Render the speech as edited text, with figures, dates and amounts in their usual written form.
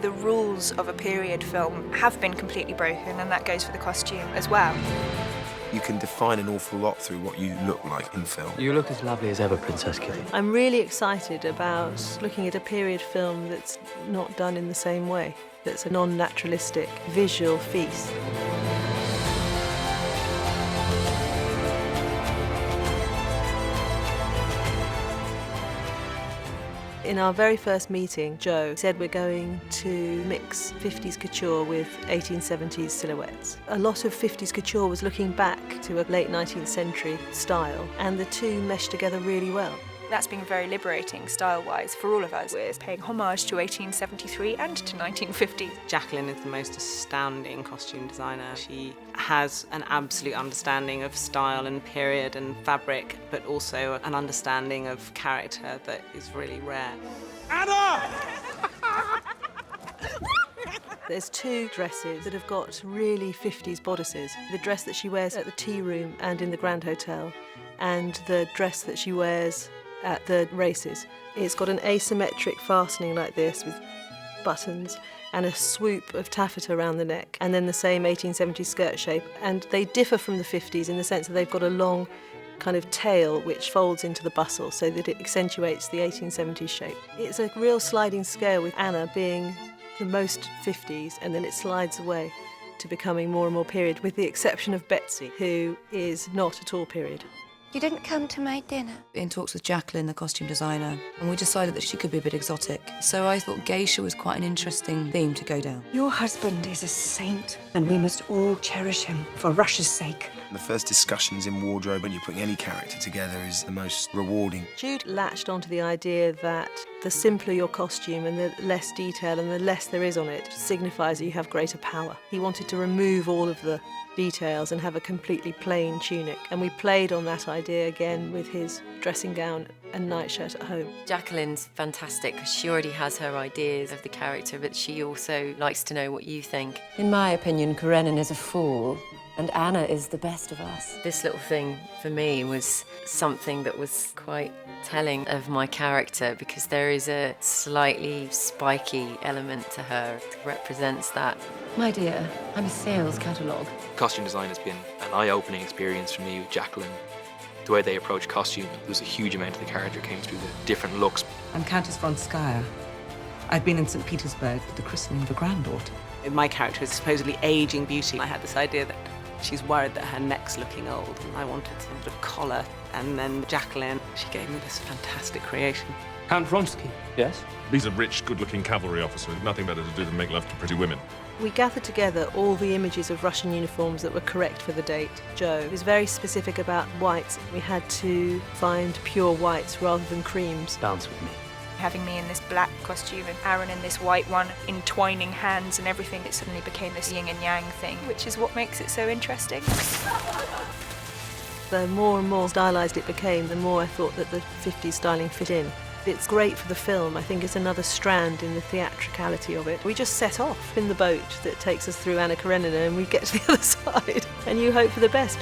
The rules of a period film have been completely broken, and that goes for the costume as well. You can define an awful lot through what you look like in film. You look as lovely as ever, Princess Kitty. I'm really excited about looking at a period film that's not done in the same way, that's a non-naturalistic visual feast. In our very first meeting, Joe said we're going to mix 50s couture with 1870s silhouettes. A lot of 50s couture was looking back to a late 19th century style, and the two meshed together really well. That's been very liberating, style-wise, for all of us. We're paying homage to 1873 and to 1950. Jacqueline is the most astounding costume designer. She has an absolute understanding of style and period and fabric, but also an understanding of character that is really rare. Anna! There's two dresses that have got really 50s bodices. The dress that she wears at the tea room and in the Grand Hotel, and the dress that she wears at the races. It's got an asymmetric fastening like this with buttons and a swoop of taffeta around the neck, and then the same 1870s skirt shape. And they differ from the 50s in the sense that they've got a long kind of tail which folds into the bustle so that it accentuates the 1870s shape. It's a real sliding scale, with Anna being the most 50s, and then it slides away to becoming more and more period, with the exception of Betsy, who is not at all period. You didn't come to my dinner? In talks with Jacqueline, the costume designer, and we decided that she could be a bit exotic. So I thought geisha was quite an interesting theme to go down. Your husband is a saint, and we must all cherish him for Russia's sake. The first discussions in wardrobe when you're putting any character together is the most rewarding. Jude latched onto the idea that the simpler your costume and the less detail and the less there is on it signifies that you have greater power. He wanted to remove all of the details and have a completely plain tunic, and we played on that idea again with his dressing gown and nightshirt at home. Jacqueline's fantastic because she already has her ideas of the character, but she also likes to know what you think. In my opinion, Karenina is a fool, and Anna is the best of us. This little thing for me was something that was quite telling of my character, because there is a slightly spiky element to her. It represents that. My dear, I'm a sales catalogue. Costume design has been an eye-opening experience for me with Jacqueline. The way they approach costume, there's a huge amount of the character came through the different looks. I'm Countess Vronskaya. I've been in St. Petersburg for the christening of a granddaughter. My character is supposedly aging beauty. I had this idea that she's worried that her neck's looking old, and I wanted some sort of collar. And then Jacqueline, she gave me this fantastic creation. Count Vronsky. Yes? He's a rich, good-looking cavalry officer with nothing better to do than make love to pretty women. We gathered together all the images of Russian uniforms that were correct for the date. Joe was very specific about whites. We had to find pure whites rather than creams. Dance with me. Having me in this black costume and Aaron in this white one, entwining hands and everything, it suddenly became this yin and yang thing, which is what makes it so interesting. The more and more stylised it became, the more I thought that the 50s styling fit in. It's great for the film. I think it's another strand in the theatricality of it. We just set off in the boat that takes us through Anna Karenina, and we get to the other side, and you hope for the best.